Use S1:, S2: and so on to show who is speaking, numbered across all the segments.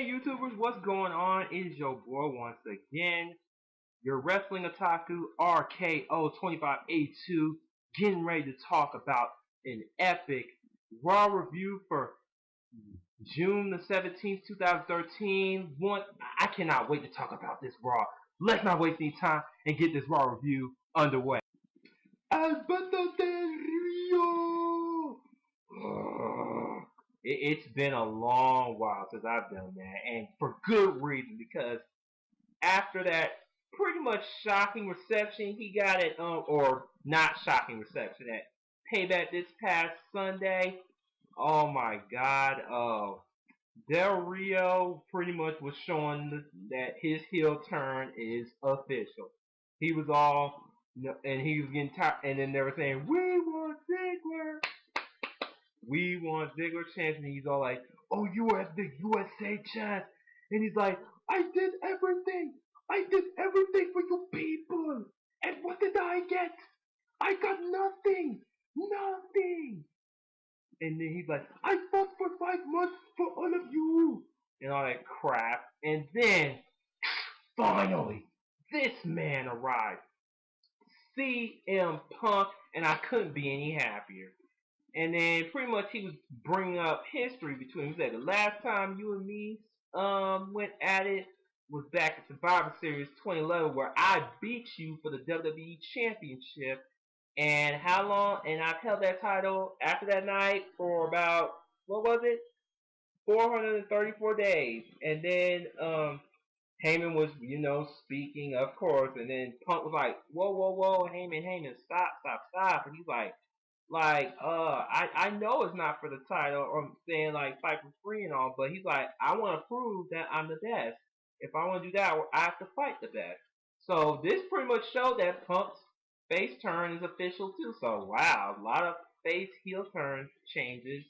S1: Hey YouTubers, what's going on? It is your boy once again, your wrestling otaku RKO2582, getting ready to talk about an epic Raw review for June the 17th, 2013. I cannot wait to talk about this Raw. Let's not waste any time and get this Raw review underway. Alberto Del Rio! It's been a long while since I've done that, and for good reason, because after that pretty much shocking reception he got at, or not shocking reception at Payback this past Sunday, oh my god, Del Rio pretty much was showing that his heel turn is official. He was all, and he was getting tired, and then they were saying, "We want Ziggler! We want Ziggler chance," and he's all like, "Oh, you were at the USA chance," and he's like, "I did everything for you people, and what did I get? I got nothing. And then he's like, "I fought for 5 months for all of you," and all that crap. And then, finally, this man arrived, CM Punk, and I couldn't be any happier. And then pretty much he was bringing up history between. He said the last time you and me went at it was back at Survivor Series 2011, where I beat you for the WWE Championship. And how long? And I've held that title after that night for about, what was it, 434 days. And then Heyman was, speaking, of course. And then Punk was like, whoa, Heyman, stop. And he's like, I know it's not for the title, or I'm saying like fight for free and all, but he's like, I want to prove that I'm the best. If I want to do that, I have to fight the best. So this pretty much showed that Punk's face turn is official too. So wow, a lot of face heel turn changes.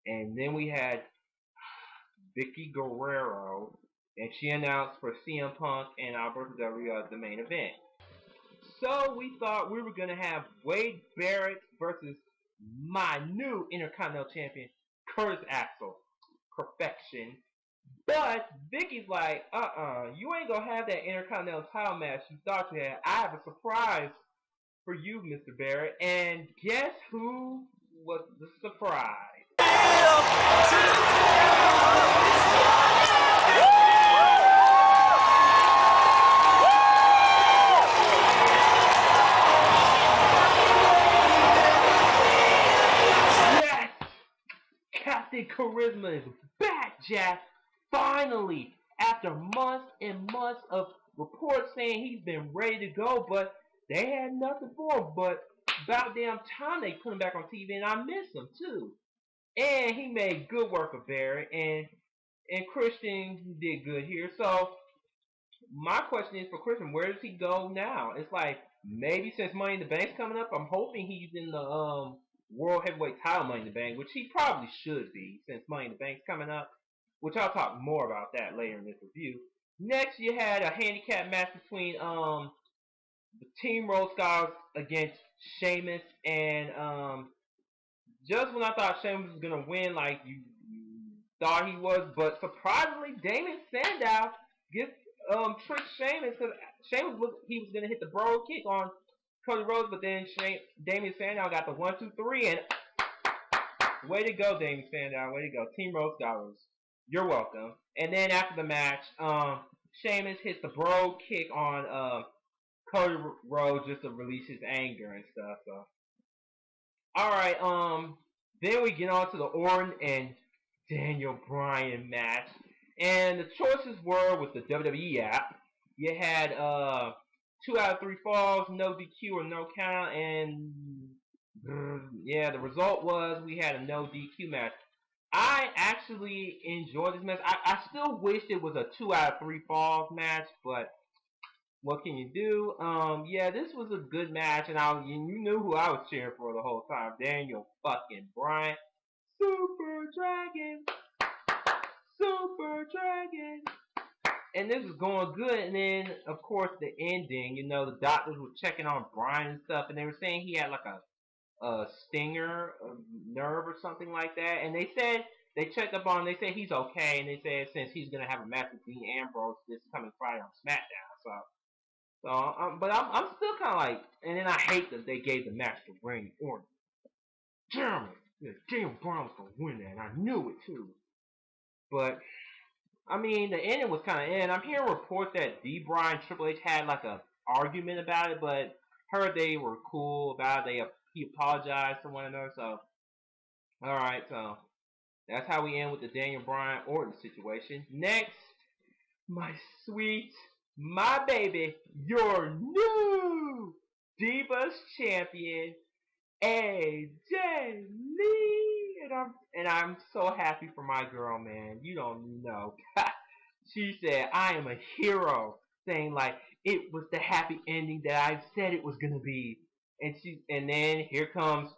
S1: And then we had Vicky Guerrero, and she announced for CM Punk and Alberto Del Rio as the main event. So we thought we were going to have Wade Barrett versus my new Intercontinental Champion, Curtis Axel. Perfection. But Vicky's like, you ain't going to have that Intercontinental title match you thought you had. I have a surprise for you, Mr. Barrett. And guess who was the surprise? Captain Charisma is back, Jack. Finally, after months and months of reports saying he's been ready to go, but they had nothing for him. But about damn time they put him back on TV, and I miss him too. And he made good work of Barrett, and Christian did good here. So my question is for Christian, where does he go now? It's like, maybe since Money in the Bank's coming up, I'm hoping he's in the World Heavyweight title Money in the Bank, which he probably should be since Money in the Bank's coming up, which I'll talk more about that later in this review. Next, you had a handicap match between the Team Road Scholars against Sheamus, and just when I thought Sheamus was gonna win, like you thought he was, but surprisingly, Damien Sandow gets tricked Sheamus, because Sheamus he was gonna hit the bro kick on Cody Rhodes, but then Damien Sandow got the 1, 2, 3, and way to go, Damien Sandow, way to go. Team Road Scholars, you're welcome. And then after the match, Sheamus hits the bro kick on Cody Rhodes just to release his anger and stuff. So, all right, then we get on to the Orton and Daniel Bryan match, and the choices were with the WWE app. You had 2 out of 3 falls, no DQ or no count, and yeah, the result was we had a no DQ match. I actually enjoyed this match. I still wish it was a 2 out of 3 falls match, but what can you do? Yeah, this was a good match, and you knew who I was cheering for the whole time. Daniel fucking Bryan. Super Dragon. And this was going good, and then, of course, the ending, the doctors were checking on Bryan and stuff, and they were saying he had like a stinger, a nerve or something like that, and they said they checked up on him. They said he's okay, and they said since he's gonna have a match with Dean Ambrose this coming Friday on SmackDown. But I'm still kind of like, and then I hate that they gave the match to Randy Orton. Damn it, yeah, Daniel Bryan was gonna win that, and I knew it too. But I mean, the ending was kind of. And I'm hearing reports that D. Bryan and Triple H had like a argument about it, but heard they were cool about it. He apologized to one another. So all right, so that's how we end with the Daniel Bryan Orton situation. Next, my sweet, my baby, your new Divas champion, AJ Lee, and I'm so happy for my girl, man. You don't know. She said, "I am a hero," saying like it was the happy ending that I said it was gonna be. And then here comes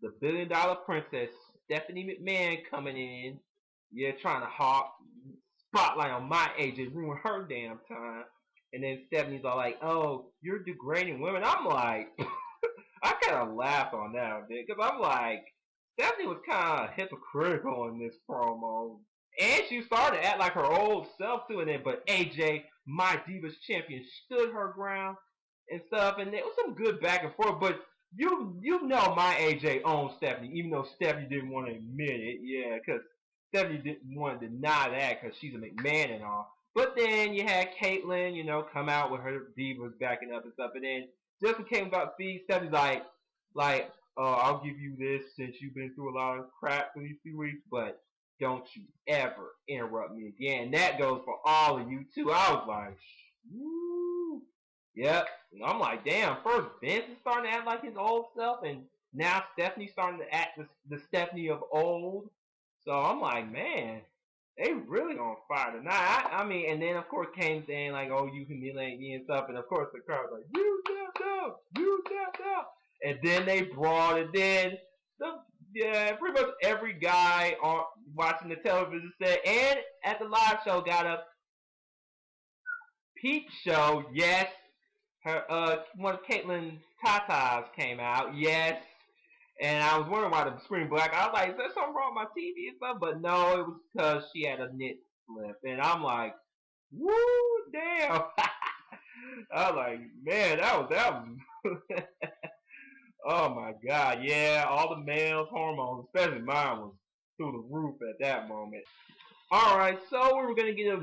S1: the $1 billion princess, Stephanie McMahon, coming in. Yeah, trying to hawk spotlight on my AJ, ruin her damn time. And then Stephanie's all like, "Oh, you're degrading women." I'm like, I kind of laughed on that a bit because I'm like, Stephanie was kind of hypocritical in this promo, and she started to act like her old self too. And then, but AJ, my Divas champion, stood her ground and stuff, and there was some good back and forth. But you know my AJ owns Stephanie, even though Stephanie didn't want to admit it. Yeah, because Stephanie didn't want to deny that because she's a McMahon and all. But then you had Caitlyn, come out with her Divas backing up and stuff, and then just when came about feed, Stephanie's I'll give you this since you've been through a lot of crap for these few weeks, but don't you ever interrupt me again. And that goes for all of you too. I was like, woo. Yep. And I'm like, damn, first Vince is starting to act like his old self, and now Stephanie's starting to act the Stephanie of old. So I'm like, man, they really on fire tonight. I mean, and then of course came saying like, "Oh, you humiliate me" and stuff, and of course the crowd was like, "You stepped up, you stepped up," and then they brought it. Then pretty much every guy on watching the television set and at the live show got a peep show. Yes, her one of Caitlyn's tatas came out. Yes. And I was wondering why the screen black. I was like, is there something wrong with my TV and stuff? But no, it was because she had a knit slip. And I'm like, woo, damn. I was like, man, that was. Oh my God, yeah, all the males' hormones, especially mine, was through the roof at that moment. All right, so we were gonna get a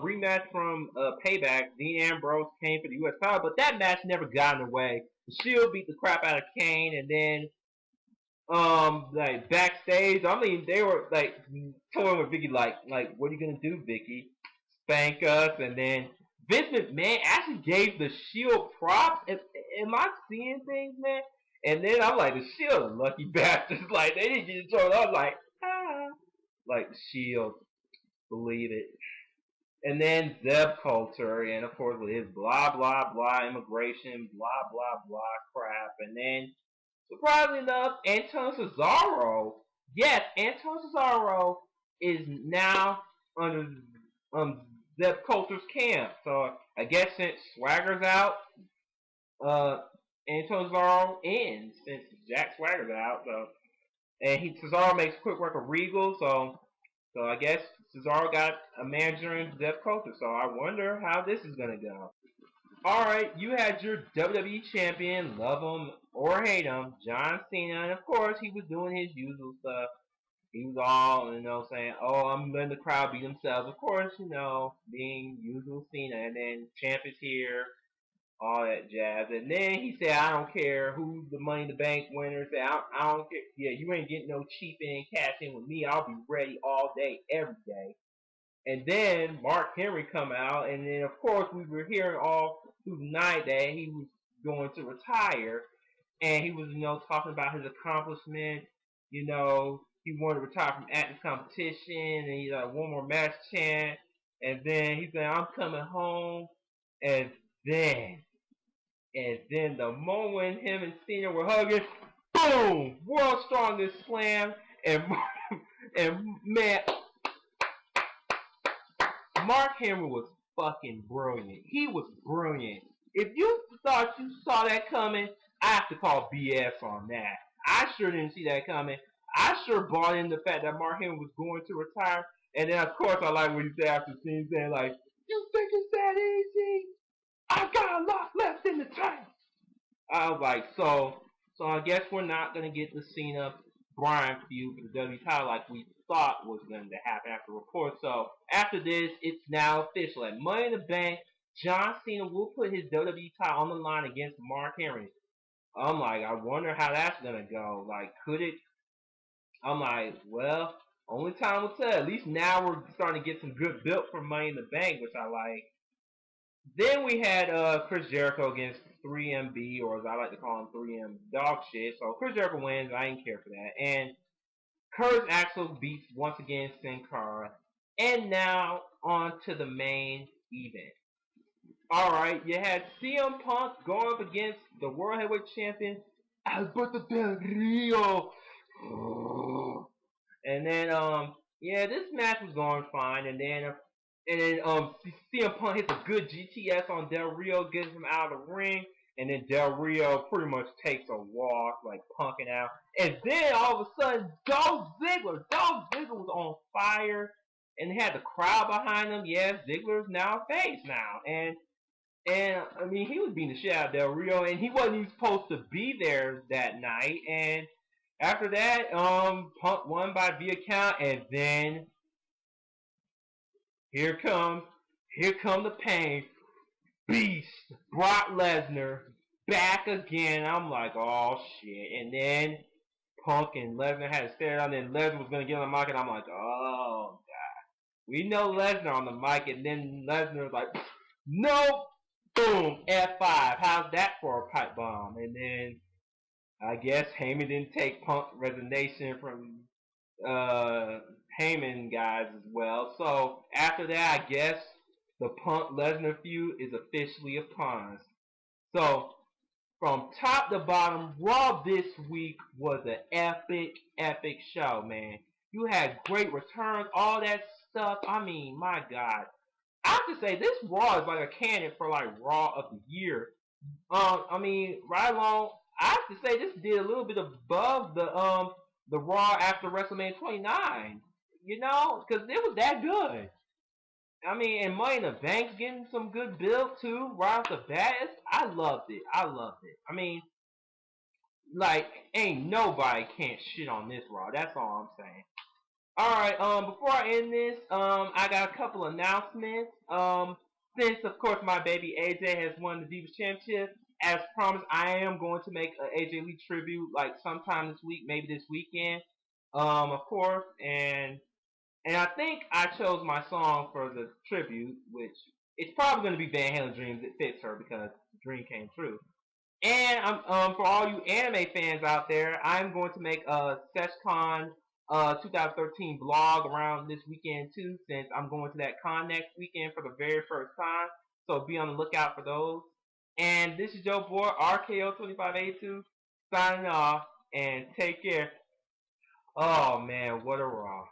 S1: rematch from Payback. Dean Ambrose came for the U.S. title, but that match never got in the way. The Shield beat the crap out of Kane, and then like backstage, I mean, they were like toying with Vicky, like, what are you gonna do, Vicky? Spank us? And then Vince McMahon actually gave the Shield props. Am I seeing things, man? And then I'm like, the Shield are lucky bastards. Like, they didn't get it thrown. I was like, like the Shield, believe it. And then Zeb Coulter, and of course with his blah blah blah immigration, blah blah blah crap, and then surprisingly enough, Antonio Cesaro, yes, Antonio Cesaro is now under Zeb Coulter's camp. So I guess since Swagger's out, Antonio Cesaro ends since Jack Swagger's out. So and Cesaro makes quick work of Regal. So I guess Cesaro got a manager in Zeb Coulter. So I wonder how this is gonna go. Alright, you had your WWE champion, love him or hate him, John Cena, and of course he was doing his usual stuff. He was all, saying, "Oh, I'm letting the crowd beat themselves." Of course, being usual Cena, and then champ is here, all that jazz. And then he said, "I don't care who's the Money in the Bank winner." Said, I don't care. Yeah, you ain't getting no cheap in, cash in with me. I'll be ready all day, every day. And then Mark Henry come out, and then of course we were hearing all through the night that he was going to retire, and he was, talking about his accomplishment. He wanted to retire from acting competition, and he's like, one more match chant, and then he said, "I'm coming home," and then the moment him and Cena were hugging, boom, World's Strongest Slam, and man, Mark Henry was fucking brilliant. He was brilliant. If you thought you saw that coming, I have to call BS on that. I sure didn't see that coming. I sure bought in the fact that Mark Henry was going to retire. And then, of course, I like what he said after the scene, saying, like, you think it's that easy? I got a lot left in the tank. I was like, so I guess we're not going to get the Cena Bryan feud for the W title like we thought was going to happen after the report. So after this, it's now official. At Money in the Bank, John Cena will put his WWE title on the line against Mark Henry. I'm like, I wonder how that's going to go. Like, could it I'm like, well, only time will tell. At least now we're starting to get some good build for Money in the Bank, which I like. Then we had Chris Jericho against 3MB, or as I like to call him, 3M dog shit. So Chris Jericho wins. I didn't care for that. And Curtis Axel beats once again Sin Cara. And now on to the main event. Alright, you had CM Punk going up against the World Heavyweight Champion Alberto Del Rio. And then yeah, this match was going fine, and then CM Punk hits a good GTS on Del Rio, gets him out of the ring, and then Del Rio pretty much takes a walk, like punking out. And then all of a sudden, Dolph Ziggler was on fire, and had the crowd behind him. Yeah, Ziggler's now a face now, and I mean, he was beating the shit out of Del Rio, and he wasn't even supposed to be there that night. And after that, Punk won by via count, and then here come the pain. Beast Brock Lesnar back again. I'm like, oh shit. And then Punk and Lesnar had to stare down, and Lesnar was gonna get on the mic, and I'm like, oh god. We know Lesnar on the mic, and then Lesnar was like, nope. Boom, F5. How's that for a pipe bomb? And then I guess Heyman didn't take Punk's resignation from Heyman guys as well. So after that, I guess the Punk Lesnar feud is officially upon us. So from top to bottom, Raw this week was an epic show, man. You had great returns, all that stuff. I mean, my God. I have to say, this Raw is like a candidate for like Raw of the Year. I mean, right along. I have to say, this did a little bit above the Raw after WrestleMania 29. You know, because it was that good. I mean, and Money in the Bank's getting some good build too. Right off the bat, I loved it. I mean, like, ain't nobody can't shit on this Raw. That's all I'm saying. Alright, before I end this, I got a couple announcements. Since, of course, my baby AJ has won the Divas Championship, as promised, I am going to make an AJ Lee tribute, like, sometime this week, maybe this weekend, of course, and I think I chose my song for the tribute, which, it's probably going to be Van Halen Dreams. It fits her, because the dream came true. And for all you anime fans out there, I'm going to make a SeishunCon 2013 vlog around this weekend too, since I'm going to that con next weekend for the very first time. So be on the lookout for those. And this is your boy RKO2582 signing off, and take care. Oh man, what a Raw.